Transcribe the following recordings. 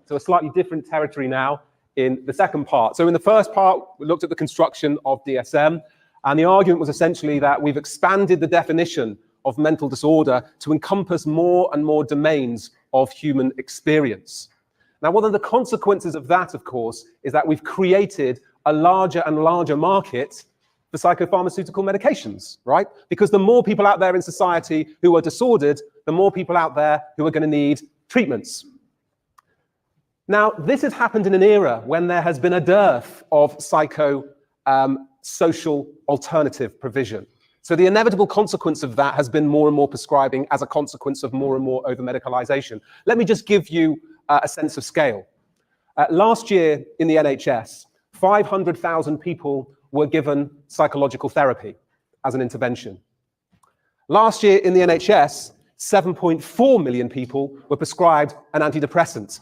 So a slightly different territory now in the second part. So in the first part, we looked at the construction of DSM, and the argument was essentially that we've expanded the definition of mental disorder to encompass more and more domains of human experience. Now, one of the consequences of that, of course, is that we've created a larger and larger market for psychopharmaceutical medications, right? Because the more people out there in society who are disordered, the more people out there who are going to need treatments. Now, this has happened in an era when there has been a dearth of social alternative provision. So the inevitable consequence of that has been more and more prescribing as a consequence of more and more over-medicalization. Let me just give you a sense of scale. Last year in the NHS, 500,000 people were given psychological therapy as an intervention. Last year in the NHS, 7.4 million people were prescribed an antidepressant.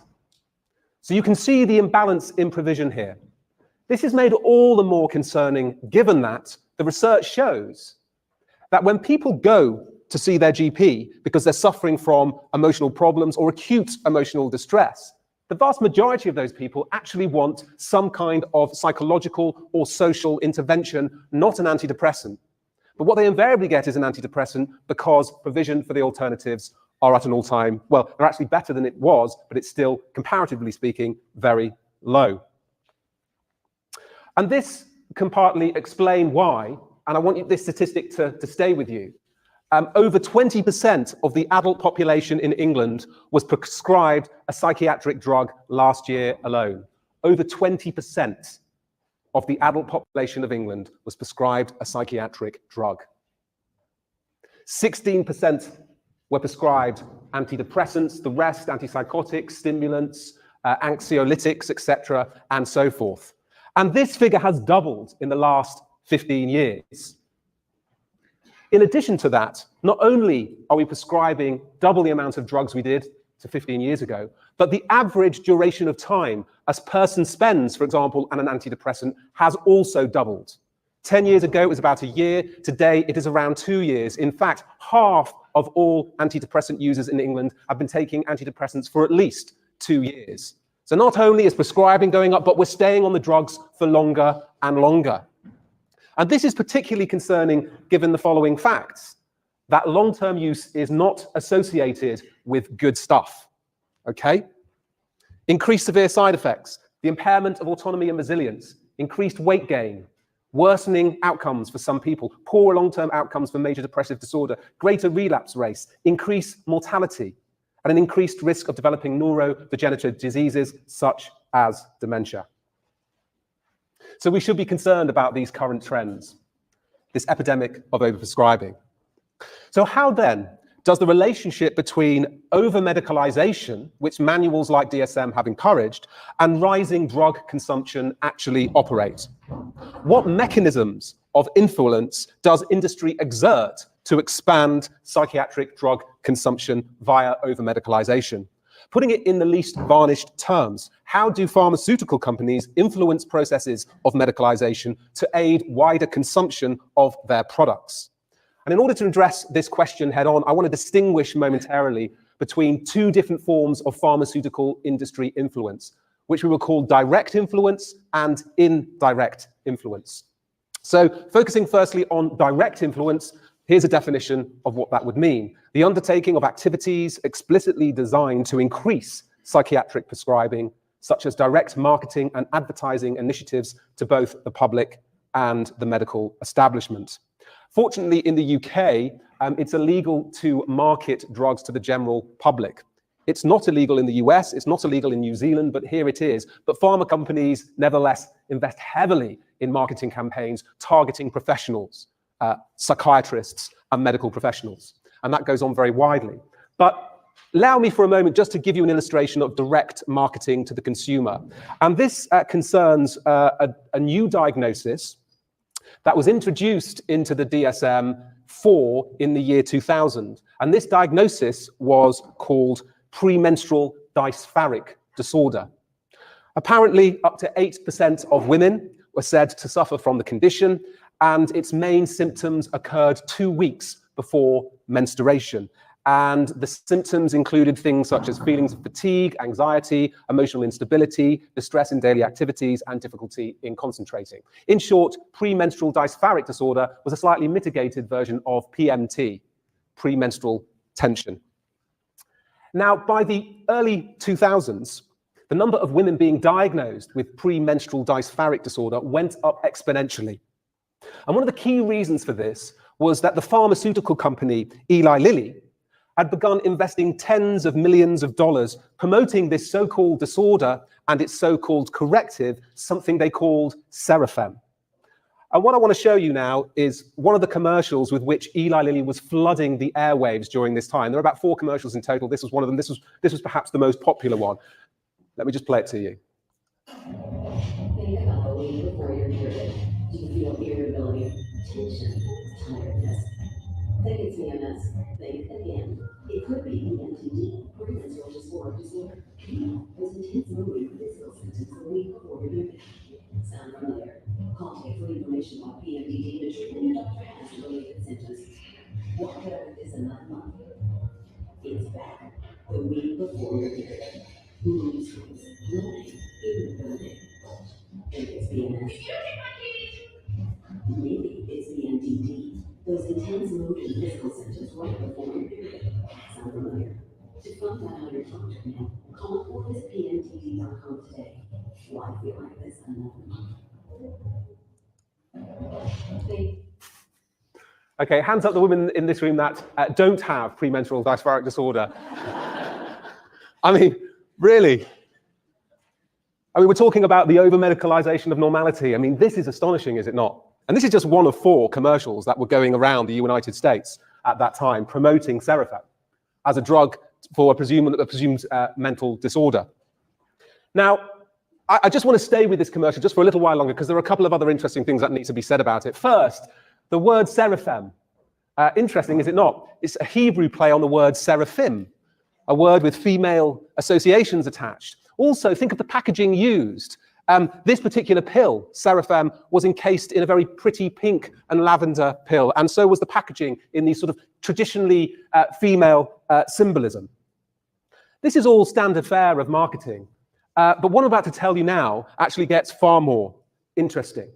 So you can see the imbalance in provision here. This is made all the more concerning given that the research shows that when people go to see their GP because they're suffering from emotional problems or acute emotional distress, the vast majority of those people actually want some kind of psychological or social intervention, not an antidepressant. But what they invariably get is an antidepressant because provision for the alternatives are at an all-time, well, they're actually better than it was, but it's still, comparatively speaking, very low. And this can partly explain why, and I want this statistic to stay with you. Over 20% of the adult population in England was prescribed a psychiatric drug last year alone. Over 20% of the adult population of England was prescribed a psychiatric drug. 16% were prescribed antidepressants, the rest antipsychotics, stimulants, anxiolytics, etc., and so forth. And this figure has doubled in the last 15 years. In addition to that, not only are we prescribing double the amount of drugs we did to 15 years ago, but the average duration of time a person spends, for example, on an antidepressant has also doubled. 10 years ago, it was about a year. Today, it is around 2 years. In fact, half of all antidepressant users in England have been taking antidepressants for at least 2 years. So not only is prescribing going up, but we're staying on the drugs for longer and longer. And this is particularly concerning given the following facts, that long-term use is not associated with good stuff, okay? Increased severe side effects, the impairment of autonomy and resilience, increased weight gain, worsening outcomes for some people, poor long-term outcomes for major depressive disorder, greater relapse rates, increased mortality, and an increased risk of developing neurodegenerative diseases such as dementia. So we should be concerned about these current trends, this epidemic of overprescribing. So how then does the relationship between over-medicalization, which manuals like DSM have encouraged, and rising drug consumption actually operate? What mechanisms of influence does industry exert to expand psychiatric drug consumption via over-medicalization? Putting it in the least varnished terms, how do pharmaceutical companies influence processes of medicalization to aid wider consumption of their products? And in order to address this question head on, I want to distinguish momentarily between two different forms of pharmaceutical industry influence, which we will call direct influence and indirect influence. So focusing firstly on direct influence, here's a definition of what that would mean. The undertaking of activities explicitly designed to increase psychiatric prescribing, such as direct marketing and advertising initiatives to both the public and the medical establishment. Fortunately, in the UK, it's illegal to market drugs to the general public. It's not illegal in the US, it's not illegal in New Zealand, but here it is. But pharma companies nevertheless invest heavily in marketing campaigns targeting professionals, psychiatrists and medical professionals. And that goes on very widely. But allow me for a moment just to give you an illustration of direct marketing to the consumer. And this concerns a new diagnosis that was introduced into the DSM-4 in the year 2000. And this diagnosis was called premenstrual dysphoric disorder. Apparently, up to 8% of women were said to suffer from the condition, and its main symptoms occurred 2 weeks before menstruation. And the symptoms included things such as feelings of fatigue, anxiety, emotional instability, distress in daily activities, and difficulty in concentrating. In short, premenstrual dysphoric disorder was a slightly mitigated version of PMT, premenstrual tension. Now, by the early 2000s, the number of women being diagnosed with premenstrual dysphoric disorder went up exponentially. And one of the key reasons for this was that the pharmaceutical company Eli Lilly had begun investing tens of millions of dollars promoting this so-called disorder and its so-called corrective, something they called Serafem. And what I want to show you now is one of the commercials with which Eli Lilly was flooding the airwaves during this time. There are about 4 commercials in total. This was one of them. This was perhaps the most popular one. Let me just play it to you. Think about the week before your period. Do you feel irritability, tension, tiredness? Think it's PMS. Think again. It could be ENTD, premenstrual dysphoric disorder. Those intense mood and physical symptoms the week before your period. Sound familiar? Call today for information about PMDD and the treatment your doctor has for related symptoms. Walk it up with this in 9 months. It's back. The week before your period. Mood swings, bloating, irritability. Think it's PMS. Maybe it's ENTD. Those intense mood and physical symptoms right before your period. Sound familiar? To find out how your doctor can help, call or visit pmtd.com today. Why feel like this another month? Okay, hands up the women in this room that don't have premenstrual dysphoric disorder. I mean, really? I mean, we're talking about the over-medicalization of normality. I mean, this is astonishing, is it not? And this is just one of 4 commercials that were going around the United States at that time, promoting Serafem as a drug for a presumed mental disorder. Now, I just want to stay with this commercial just for a little while longer because there are a couple of other interesting things that need to be said about it. First, the word Serafem. Interesting, is it not? It's a Hebrew play on the word seraphim, a word with female associations attached. Also, think of the packaging used. This particular pill, Serafem, was encased in a very pretty pink and lavender pill, and so was the packaging in these sort of traditionally female symbolism. This is all standard fare of marketing, but what I'm about to tell you now actually gets far more interesting.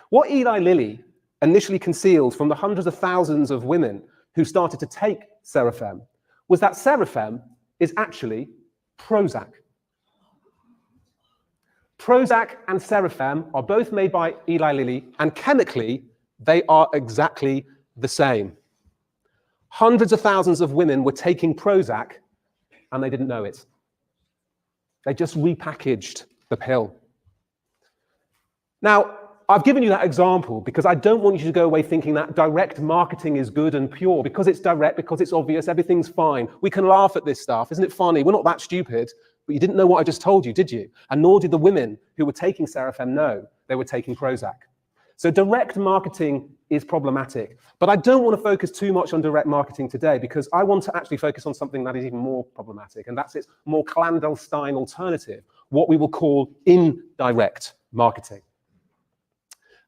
What Eli Lilly initially concealed from the hundreds of thousands of women who started to take Serafem was that Serafem is actually Prozac. Prozac and Serafem are both made by Eli Lilly, and chemically, they are exactly the same. Hundreds of thousands of women were taking Prozac, and they didn't know it. They just repackaged the pill. Now, I've given you that example because I don't want you to go away thinking that direct marketing is good and pure, because it's direct, because it's obvious, everything's fine. We can laugh at this stuff. Isn't it funny? We're not that stupid. But you didn't know what I just told you, did you? And nor did the women who were taking Serafem know they were taking Prozac. So direct marketing is problematic. But I don't want to focus too much on direct marketing today because I want to actually focus on something that is even more problematic, and that's its more clandestine alternative, what we will call indirect marketing.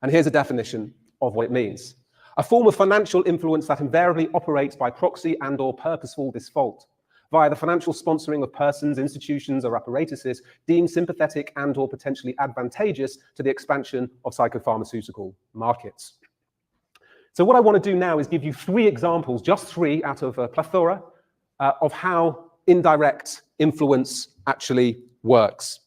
And here's a definition of what it means. A form of financial influence that invariably operates by proxy and/or purposeful default, via the financial sponsoring of persons, institutions, or apparatuses deemed sympathetic and/or potentially advantageous to the expansion of psychopharmaceutical markets. So what I want to do now is give you 3 examples, just 3 out of a plethora, of how indirect influence actually works.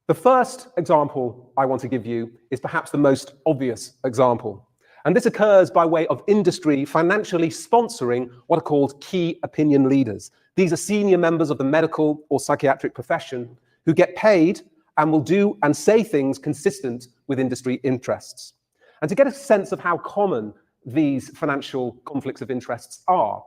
The first example I want to give you is perhaps the most obvious example. And this occurs by way of industry financially sponsoring what are called key opinion leaders. These are senior members of the medical or psychiatric profession who get paid and will do and say things consistent with industry interests. And to get a sense of how common these financial conflicts of interests are,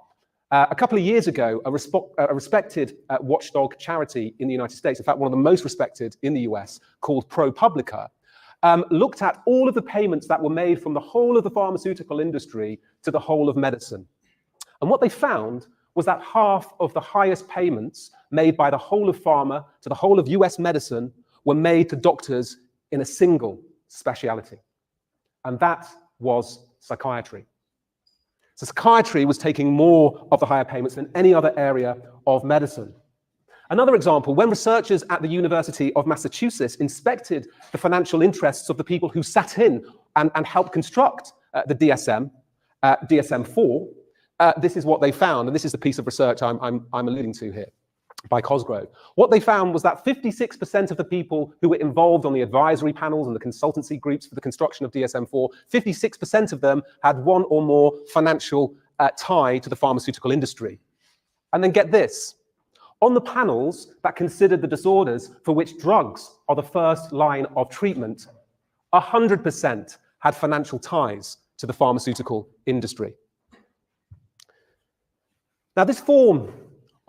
a couple of years ago, a respected watchdog charity in the United States, in fact, one of the most respected in the US, called ProPublica, looked at all of the payments that were made from the whole of the pharmaceutical industry to the whole of medicine. And what they found was that half of the highest payments made by the whole of pharma to the whole of US medicine were made to doctors in a single speciality. And that was psychiatry. So psychiatry was taking more of the higher payments than any other area of medicine. Another example, when researchers at the University of Massachusetts inspected the financial interests of the people who sat in and helped construct the DSM-4, this is what they found, and this is the piece of research I'm alluding to here by Cosgrove. What they found was that 56% of the people who were involved on the advisory panels and the consultancy groups for the construction of DSM-4, 56% of them had one or more financial tie to the pharmaceutical industry. And then get this, on the panels that considered the disorders for which drugs are the first line of treatment, 100% had financial ties to the pharmaceutical industry. Now, this form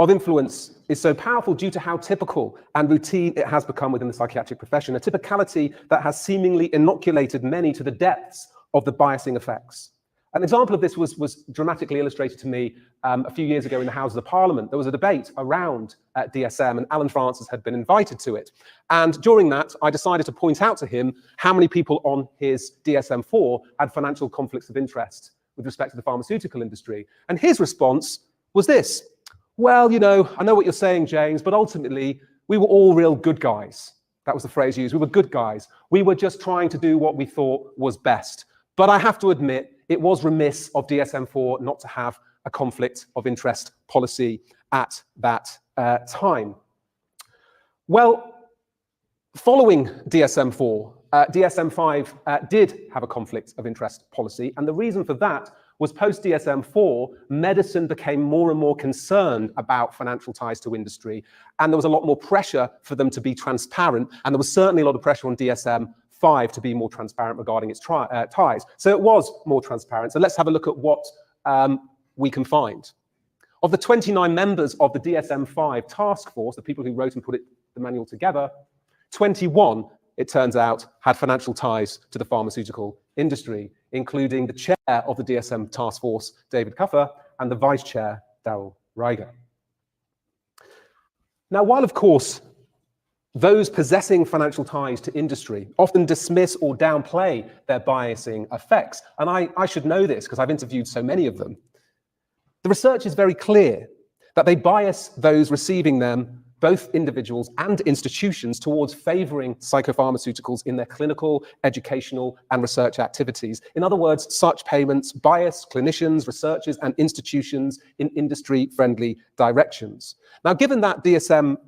of influence is so powerful due to how typical and routine it has become within the psychiatric profession, a typicality that has seemingly inoculated many to the depths of the biasing effects. An example of this was dramatically illustrated to me a few years ago in the Houses of Parliament. There was a debate around DSM, and Alan Francis had been invited to it. And during that, I decided to point out to him how many people on his DSM-4 had financial conflicts of interest with respect to the pharmaceutical industry. And his response was this: well, you know, I know what you're saying, James, but ultimately, we were all real good guys. That was the phrase used. We were good guys. We were just trying to do what we thought was best. But I have to admit, it was remiss of DSM-4 not to have a conflict of interest policy at that time. Well, following DSM-4, DSM-5 did have a conflict of interest policy, and the reason for that was post-DSM-4, medicine became more and more concerned about financial ties to industry, and there was a lot more pressure for them to be transparent, and there was certainly a lot of pressure on DSM-5 to be more transparent regarding its ties. So it was more transparent. So let's have a look at what we can find. Of the 29 members of the DSM-5 task force, the people who wrote and put the manual together, 21, it turns out, had financial ties to the pharmaceutical industry, including the chair of the DSM task force, David Cuffer, and the vice chair, Darrell Reiger. Now, while, of course, those possessing financial ties to industry often dismiss or downplay their biasing effects, and I should know this because I've interviewed so many of them, the research is very clear that they bias those receiving them, both individuals and institutions, towards favoring psychopharmaceuticals in their clinical, educational, and research activities. In other words, such payments bias clinicians, researchers, and institutions in industry-friendly directions. Now, given that DSM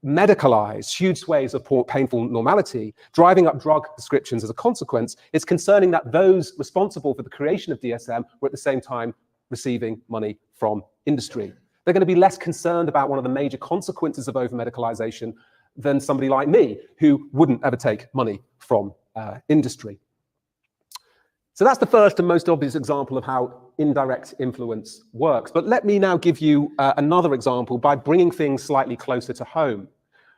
medicalized huge swathes of painful normality, driving up drug prescriptions as a consequence, it's concerning that those responsible for the creation of DSM were at the same time receiving money from industry. They're going to be less concerned about one of the major consequences of over-medicalization than somebody like me, who wouldn't ever take money from industry. So that's the first and most obvious example of how indirect influence works. But let me now give you another example by bringing things slightly closer to home.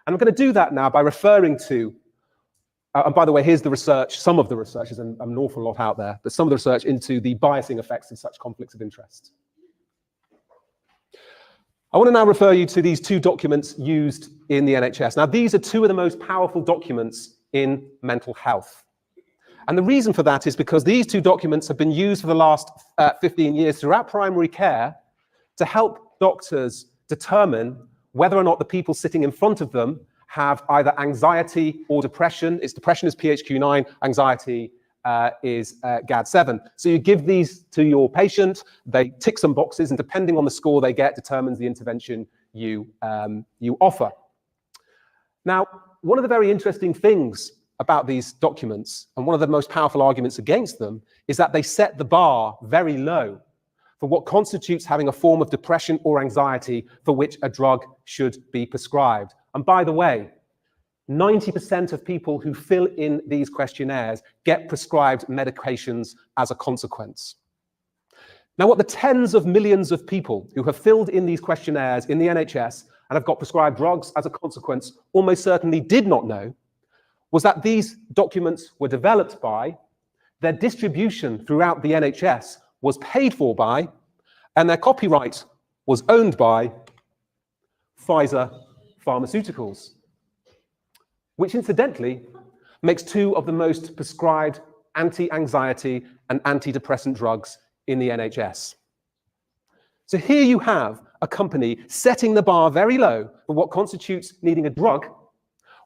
And I'm going to do that now by referring to, and by the way, here's the research, some of the research, there's an awful lot out there, but some of the research into the biasing effects of such conflicts of interest. I want to now refer you to these two documents used in the NHS. Now, these are two of the most powerful documents in mental health. And the reason for that is because these two documents have been used for the last 15 years throughout primary care to help doctors determine whether or not the people sitting in front of them have either anxiety or depression. Depression is PHQ-9, anxiety is GAD-7. So you give these to your patient, they tick some boxes, and depending on the score they get determines the intervention you offer. Now, one of the very interesting things about these documents, and one of the most powerful arguments against them, is that they set the bar very low for what constitutes having a form of depression or anxiety for which a drug should be prescribed. And by the way, 90% of people who fill in these questionnaires get prescribed medications as a consequence. Now, what the tens of millions of people who have filled in these questionnaires in the NHS and have got prescribed drugs as a consequence almost certainly did not know was that these documents were developed by, their distribution throughout the NHS was paid for by, and their copyright was owned by Pfizer Pharmaceuticals, which incidentally makes two of the most prescribed anti-anxiety and antidepressant drugs in the NHS. So here you have a company setting the bar very low for what constitutes needing a drug,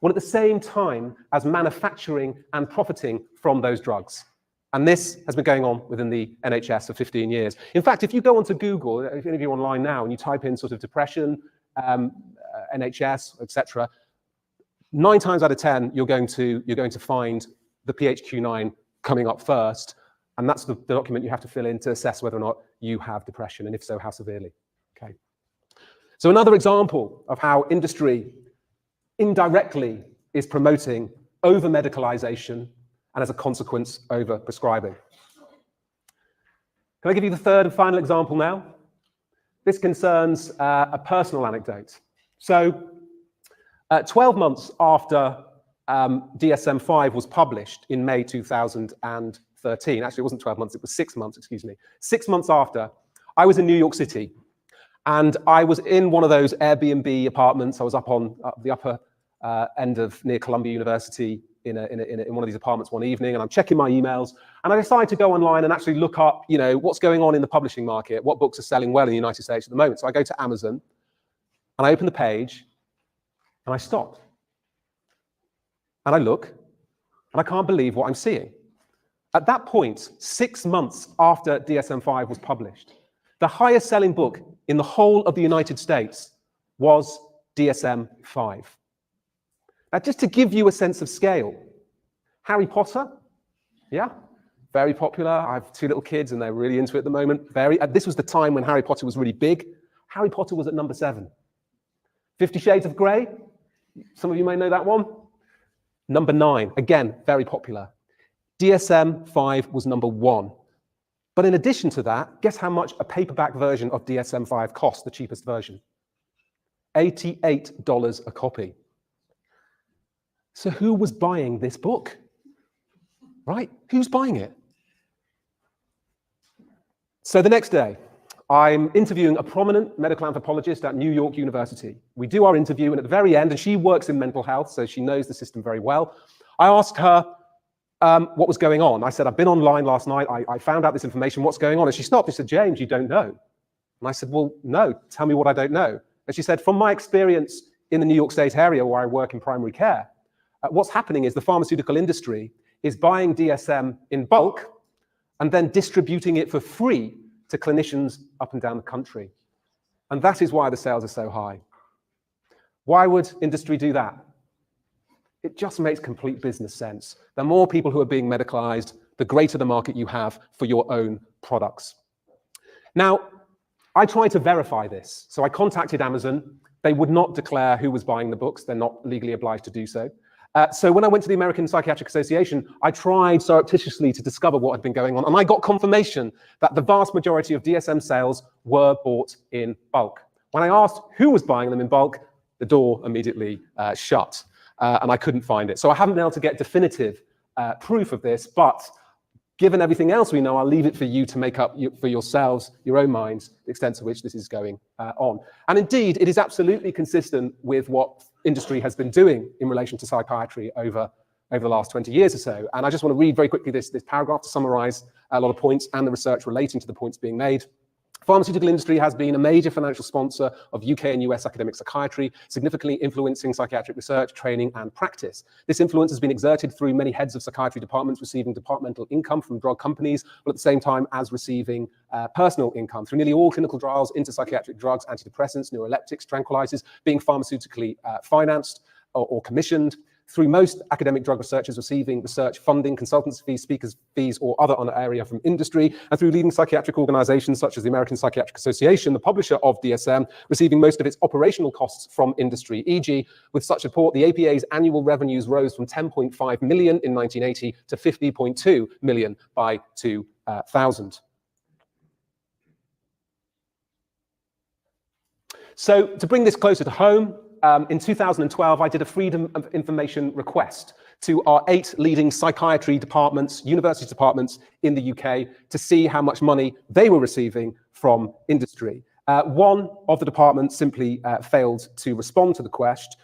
while at the same time as manufacturing and profiting from those drugs. And this has been going on within the NHS for 15 years. In fact, if you go onto Google, if any of you are online now, and you type in sort of depression, NHS, etc., 9 times out of 10, you're going to find the PHQ-9 coming up first, and that's the document you have to fill in to assess whether or not you have depression, and if so, how severely. Okay. So another example of how industry indirectly is promoting over-medicalization and as a consequence, over-prescribing. Can I give you the third and final example now? This concerns a personal anecdote. So 12 months after DSM-5 was published in May 2013, actually it wasn't 12 months, it was 6 months, excuse me. 6 months after, I was in New York City, and I was in one of those Airbnb apartments. I was up on the upper end of near Columbia University in one of these apartments one evening, and I'm checking my emails, and I decided to go online and actually look up, what's going on in the publishing market, what books are selling well in the United States at the moment. So I go to Amazon, and I open the page, and I stop. And I look, and I can't believe what I'm seeing. At that point, 6 months after DSM-5 was published, the highest selling book in the whole of the United States was DSM-5. Now, just to give you a sense of scale, Harry Potter, yeah, very popular. I have 2 little kids, and they're really into it at the moment. This was the time when Harry Potter was really big. Harry Potter was at number 7. 50 Shades of Grey, some of you may know that one. Number 9, again, very popular. DSM-5 was number 1. But in addition to that, guess how much a paperback version of DSM-5 cost, the cheapest version? $88 a copy. So who was buying this book? Right? Who's buying it? So the next day, I'm interviewing a prominent medical anthropologist at New York University. We do our interview, and at the very end, and she works in mental health, so she knows the system very well, I asked her what was going on. I said, I've been online last night, I found out this information, what's going on? And she stopped, she said, James, you don't know. And I said, well, no, tell me what I don't know. And she said, from my experience in the New York State area where I work in primary care, what's happening is the pharmaceutical industry is buying DSM in bulk and then distributing it for free to clinicians up and down the country. And that is why the sales are so high. Why would industry do that? It just makes complete business sense. The more people who are being medicalized, the greater the market you have for your own products. Now, I tried to verify this. So I contacted Amazon. They would not declare who was buying the books. They're not legally obliged to do so. So when I went to the American Psychiatric Association, I tried surreptitiously to discover what had been going on, and I got confirmation that the vast majority of DSM sales were bought in bulk. When I asked who was buying them in bulk, the door immediately shut, and I couldn't find it. So I haven't been able to get definitive proof of this, but given everything else we know, I'll leave it for you to make up for yourselves, your own minds, the extent to which this is going on. And indeed, it is absolutely consistent with what industry has been doing in relation to psychiatry over the last 20 years or so. And I just want to read very quickly this paragraph to summarize a lot of points and the research relating to the points being made. Pharmaceutical industry has been a major financial sponsor of UK and US academic psychiatry, significantly influencing psychiatric research, training, and practice. This influence has been exerted through many heads of psychiatry departments receiving departmental income from drug companies, but at the same time as receiving personal income through nearly all clinical trials into psychiatric drugs, antidepressants, neuroleptics, tranquilizers, being pharmaceutically financed or commissioned, through most academic drug researchers receiving research funding, consultants fees, speakers fees, or other honor area from industry, and through leading psychiatric organizations such as the American Psychiatric Association, the publisher of DSM, receiving most of its operational costs from industry. E.g., with such support, the APA's annual revenues rose from 10.5 million in 1980 to 50.2 million by 2000. So to bring this closer to home, in 2012, I did a Freedom of Information request to our 8 leading psychiatry departments, university departments in the UK, to see how much money they were receiving from industry. One of the departments simply failed to respond to the request,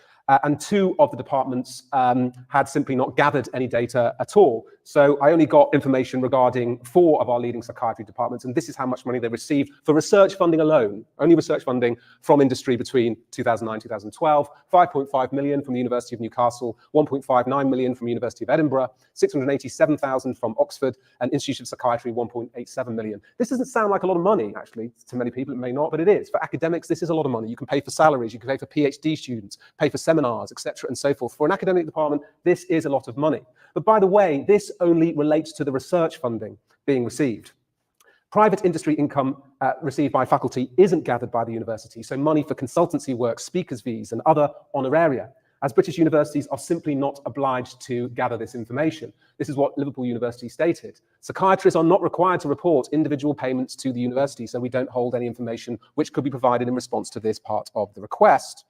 and 2 of the departments had simply not gathered any data at all So I only got information regarding 4 of our leading psychiatry departments, and this is how much money they received for research funding alone, only research funding from industry between 2009 2012, 5.5 million from the University of Newcastle, 1.59 million from the University of Edinburgh, 687,000 from Oxford, and Institute of Psychiatry, 1.87 million. This doesn't sound like a lot of money, actually, to many people. It may not, but it is. For academics, this is a lot of money. You can pay for salaries, you can pay for PhD students, pay for seminars, etc., and so forth. For an academic department, this is a lot of money. But by the way, this only relates to the research funding being received. Private industry income received by faculty isn't gathered by the university, so money for consultancy work, speakers' fees, and other honoraria, as British universities are simply not obliged to gather this information. This is what Liverpool University stated. Psychiatrists are not required to report individual payments to the university, so we don't hold any information which could be provided in response to this part of the request.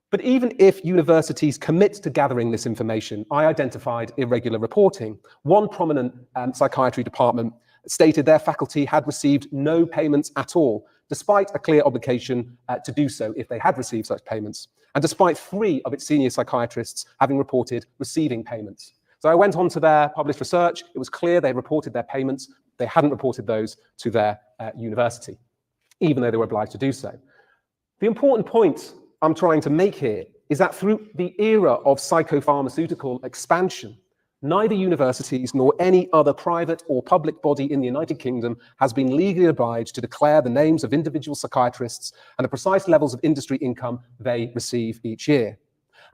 But even if universities commit to gathering this information, I identified irregular reporting. One prominent psychiatry department stated their faculty had received no payments at all, despite a clear obligation to do so if they had received such payments, and despite 3 of its senior psychiatrists having reported receiving payments. So I went on to their published research. It was clear they reported their payments. They hadn't reported those to their university, even though they were obliged to do so. The important point I'm trying to make here is that through the era of psychopharmaceutical expansion, neither universities nor any other private or public body in the United Kingdom has been legally obliged to declare the names of individual psychiatrists and the precise levels of industry income they receive each year.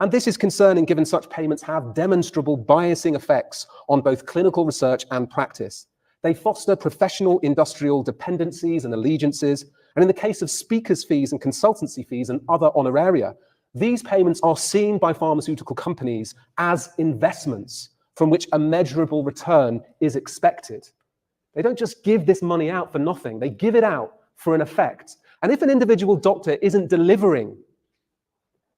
And this is concerning given such payments have demonstrable biasing effects on both clinical research and practice. They foster professional industrial dependencies and allegiances, and in the case of speakers' fees and consultancy fees and other honoraria, these payments are seen by pharmaceutical companies as investments from which a measurable return is expected. They don't just give this money out for nothing, they give it out for an effect. And if an individual doctor isn't delivering,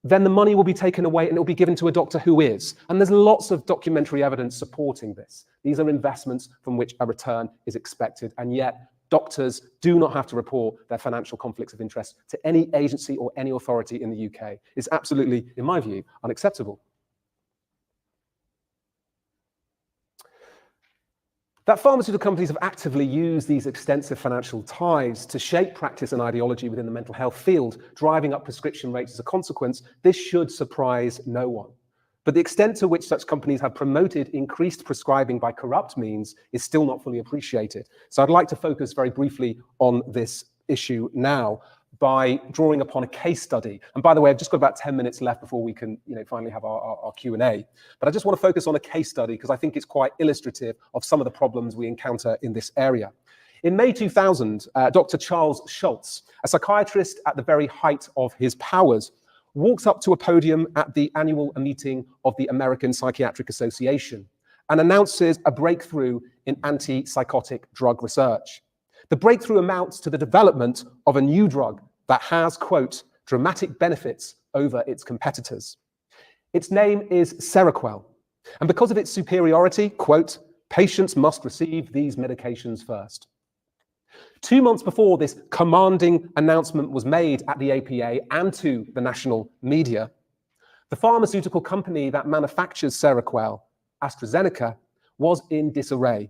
then the money will be taken away and it will be given to a doctor who is. And there's lots of documentary evidence supporting this. These are investments from which a return is expected, and yet doctors do not have to report their financial conflicts of interest to any agency or any authority in the UK. It's absolutely, in my view, unacceptable. That pharmaceutical companies have actively used these extensive financial ties to shape practice and ideology within the mental health field, driving up prescription rates as a consequence, this should surprise no one. But the extent to which such companies have promoted increased prescribing by corrupt means is still not fully appreciated. So I'd like to focus very briefly on this issue now by drawing upon a case study. And by the way, I've just got about 10 minutes left before we can finally have our Q&A. But I just want to focus on a case study because I think it's quite illustrative of some of the problems we encounter in this area. In May 2000, Dr. Charles Schultz, a psychiatrist at the very height of his powers, walks up to a podium at the annual meeting of the American Psychiatric Association and announces a breakthrough in antipsychotic drug research. The breakthrough amounts to the development of a new drug that has, quote, dramatic benefits over its competitors. Its name is Seroquel, and because of its superiority, quote, patients must receive these medications first. 2 months before this commanding announcement was made at the APA and to the national media, the pharmaceutical company that manufactures Seroquel, AstraZeneca, was in disarray.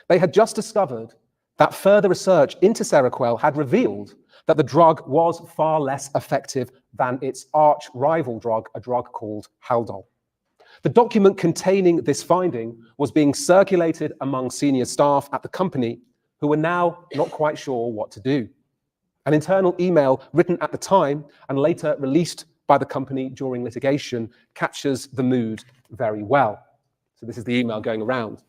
They had just discovered that further research into Seroquel had revealed that the drug was far less effective than its arch-rival drug, a drug called Haldol. The document containing this finding was being circulated among senior staff at the company who were now not quite sure what to do. An internal email written at the time and later released by the company during litigation captures the mood very well. So this is the email going around.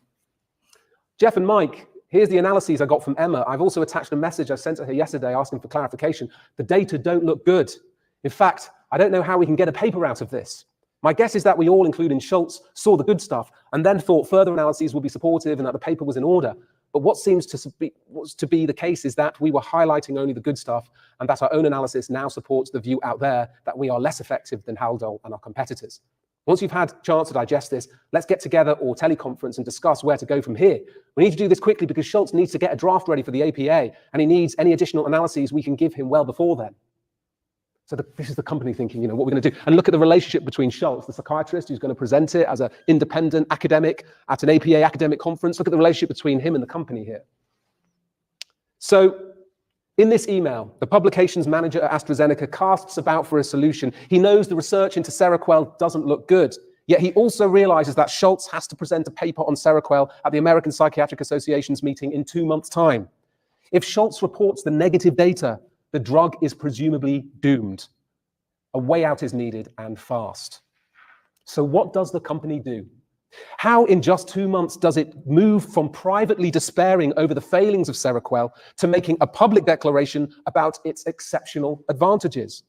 Jeff and Mike, here's the analyses I got from Emma. I've also attached a message I sent to her yesterday asking for clarification. The data don't look good. In fact, I don't know how we can get a paper out of this. My guess is that we all, including Schultz, saw the good stuff and then thought further analyses would be supportive and that the paper was in order. But what seems to be the case is that we were highlighting only the good stuff and that our own analysis now supports the view out there that we are less effective than Haldol and our competitors. Once you've had a chance to digest this, let's get together or teleconference and discuss where to go from here. We need to do this quickly because Schultz needs to get a draft ready for the APA and he needs any additional analyses we can give him well before then. So this is the company thinking, what we're going to do. And look at the relationship between Schultz, the psychiatrist who's going to present it as an independent academic at an APA academic conference. Look at the relationship between him and the company here. So in this email, the publications manager at AstraZeneca casts about for a solution. He knows the research into Seroquel doesn't look good, yet he also realizes that Schultz has to present a paper on Seroquel at the American Psychiatric Association's meeting in 2 months' time. If Schultz reports the negative data, the drug is presumably doomed. A way out is needed, and fast. So what does the company do? How in just 2 months does it move from privately despairing over the failings of Seroquel to making a public declaration about its exceptional advantages?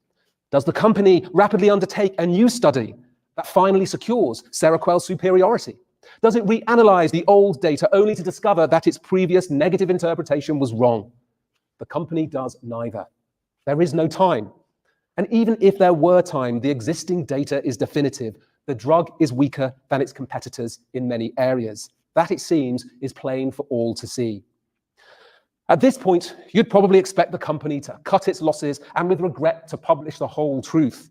Does the company rapidly undertake a new study that finally secures Seroquel's superiority? Does it reanalyze the old data only to discover that its previous negative interpretation was wrong? The company does neither. There is no time. And even if there were time, the existing data is definitive. The drug is weaker than its competitors in many areas. That, it seems, is plain for all to see. At this point, you'd probably expect the company to cut its losses and with regret to publish the whole truth.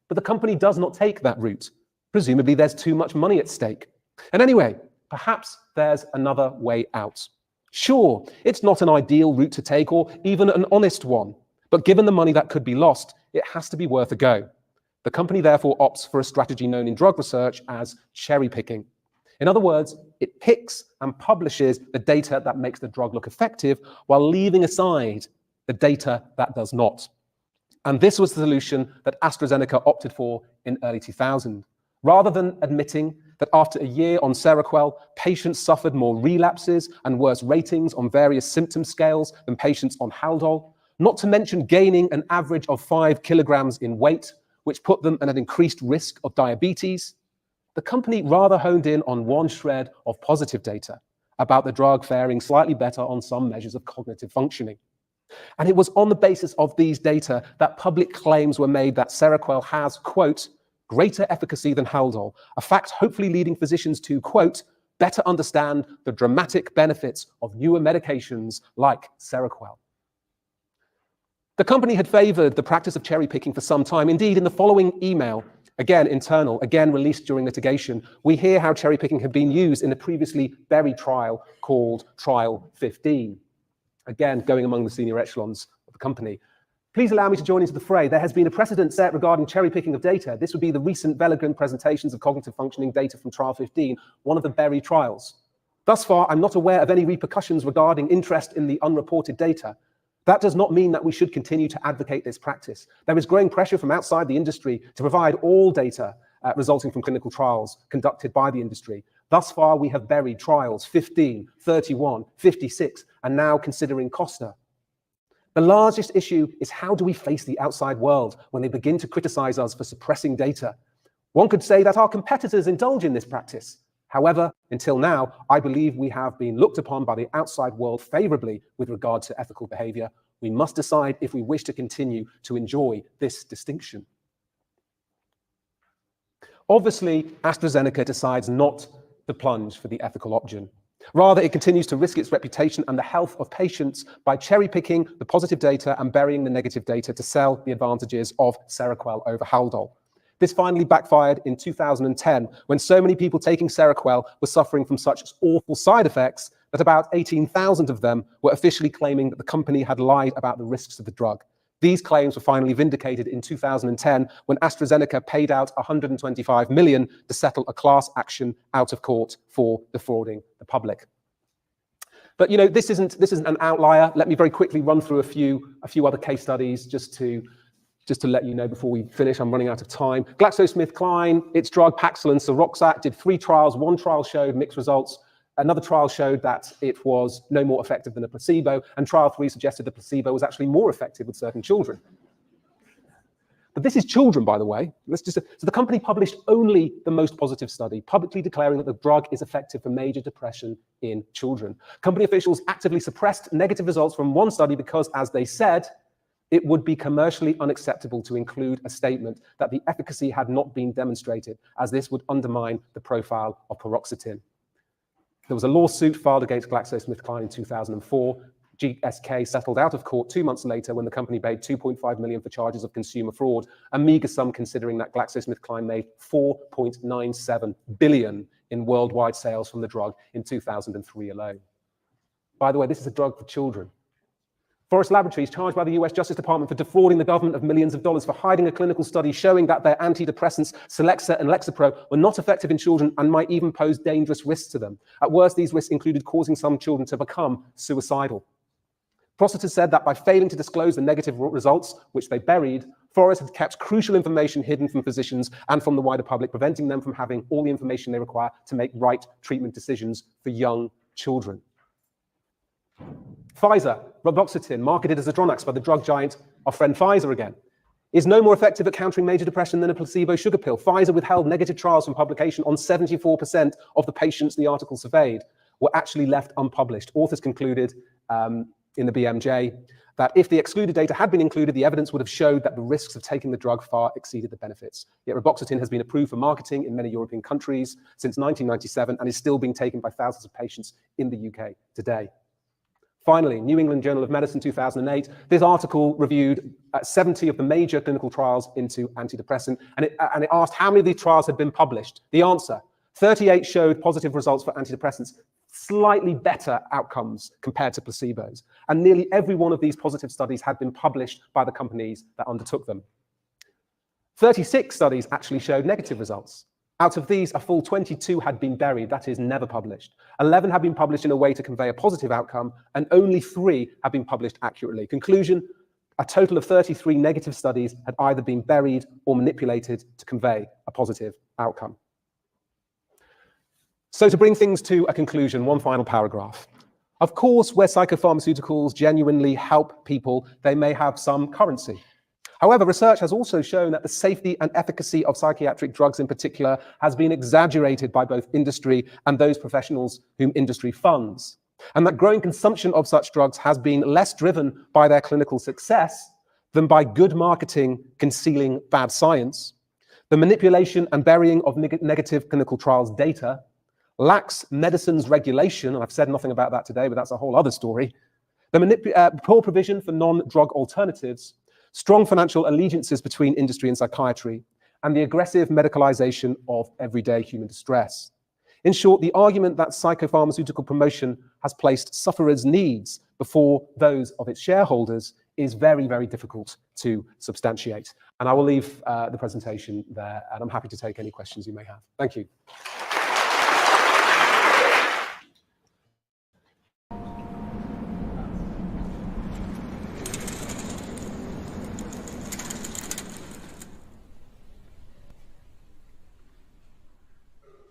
But the company does not take that route. Presumably there's too much money at stake. And anyway, perhaps there's another way out. Sure, it's not an ideal route to take or even an honest one, but given the money that could be lost, it has to be worth a go. The company therefore opts for a strategy known in drug research as cherry picking. In other words, it picks and publishes the data that makes the drug look effective while leaving aside the data that does not. And this was the solution that AstraZeneca opted for in early 2000. Rather than admitting that after a year on Seroquel, patients suffered more relapses and worse ratings on various symptom scales than patients on Haldol, not to mention gaining an average of 5 kilograms in weight, which put them at an increased risk of diabetes, the company rather honed in on one shred of positive data about the drug faring slightly better on some measures of cognitive functioning. And it was on the basis of these data that public claims were made that Seroquel has, quote, greater efficacy than Haldol, a fact hopefully leading physicians to, quote, better understand the dramatic benefits of newer medications like Seroquel. The company had favored the practice of cherry picking for some time. Indeed, in the following email, again internal, again released during litigation, we hear how cherry picking had been used in a previously buried trial called Trial 15. Again, going among the senior echelons of the company. Please allow me to join into the fray. There has been a precedent set regarding cherry picking of data. This would be the recent Veligran presentations of cognitive functioning data from Trial 15, one of the buried trials. Thus far, I'm not aware of any repercussions regarding interest in the unreported data. That does not mean that we should continue to advocate this practice. There is growing pressure from outside the industry to provide all data resulting from clinical trials conducted by the industry. Thus far, we have buried trials 15, 31, 56, and now considering Costa. The largest issue is how do we face the outside world when they begin to criticize us for suppressing data? One could say that our competitors indulge in this practice. However, until now, I believe we have been looked upon by the outside world favorably with regard to ethical behavior. We must decide if we wish to continue to enjoy this distinction. Obviously, AstraZeneca decides not to plunge for the ethical option. Rather, it continues to risk its reputation and the health of patients by cherry-picking the positive data and burying the negative data to sell the advantages of Seroquel over Haldol. This finally backfired in 2010 when so many people taking Seroquel were suffering from such awful side effects that about 18,000 of them were officially claiming that the company had lied about the risks of the drug. These claims were finally vindicated in 2010 when AstraZeneca paid out $125 million to settle a class action out of court for defrauding the public. But this isn't an outlier. Let me very quickly run through a few other case studies just to let you know before we finish. I'm running out of time. GlaxoSmithKline, its drug Paxil and Seroxat did 3 trials. One trial showed mixed results. Another trial showed that it was no more effective than a placebo, and trial 3 suggested the placebo was actually more effective with certain children. But this is children, by the way. So the company published only the most positive study, publicly declaring that the drug is effective for major depression in children. Company officials actively suppressed negative results from one study because, as they said, it would be commercially unacceptable to include a statement that the efficacy had not been demonstrated, as this would undermine the profile of paroxetine. There was a lawsuit filed against GlaxoSmithKline in 2004, GSK settled out of court 2 months later when the company paid $2.5 million for charges of consumer fraud, a meager sum considering that GlaxoSmithKline made $4.97 billion in worldwide sales from the drug in 2003 alone. By the way, this is a drug for children. Forest Laboratories charged by the US Justice Department for defrauding the government of millions of dollars for hiding a clinical study showing that their antidepressants, Celexa and Lexapro, were not effective in children and might even pose dangerous risks to them. At worst, these risks included causing some children to become suicidal. Prosecutors said that by failing to disclose the negative results, which they buried, Forest had kept crucial information hidden from physicians and from the wider public, preventing them from having all the information they require to make right treatment decisions for young children. Pfizer, reboxetine, marketed as Adronax by the drug giant, our friend Pfizer again, is no more effective at countering major depression than a placebo sugar pill. Pfizer withheld negative trials from publication on 74% of the patients the article surveyed were actually left unpublished. Authors concluded in the BMJ that if the excluded data had been included, the evidence would have showed that the risks of taking the drug far exceeded the benefits. Yet reboxetine has been approved for marketing in many European countries since 1997 and is still being taken by thousands of patients in the UK today. Finally, New England Journal of Medicine 2008, this article reviewed 70 of the major clinical trials into antidepressant, and it asked how many of these trials had been published. The answer, 38 showed positive results for antidepressants, slightly better outcomes compared to placebos. And nearly every one of these positive studies had been published by the companies that undertook them. 36 studies actually showed negative results. Out of these, a full 22 had been buried, that is, never published. 11 had been published in a way to convey a positive outcome, and only 3 had been published accurately. Conclusion, a total of 33 negative studies had either been buried or manipulated to convey a positive outcome. So to bring things to a conclusion, one final paragraph. Of course, where psychopharmaceuticals genuinely help people, they may have some currency. However, research has also shown that the safety and efficacy of psychiatric drugs in particular has been exaggerated by both industry and those professionals whom industry funds, and that growing consumption of such drugs has been less driven by their clinical success than by good marketing concealing bad science, the manipulation and burying of negative clinical trials data, lax medicines regulation, and I've said nothing about that today, but that's a whole other story, the poor provision for non-drug alternatives, strong financial allegiances between industry and psychiatry, and the aggressive medicalization of everyday human distress. In short, the argument that psychopharmaceutical promotion has placed sufferers' needs before those of its shareholders is very, very difficult to substantiate. And I will leave the presentation there, and I'm happy to take any questions you may have. Thank you.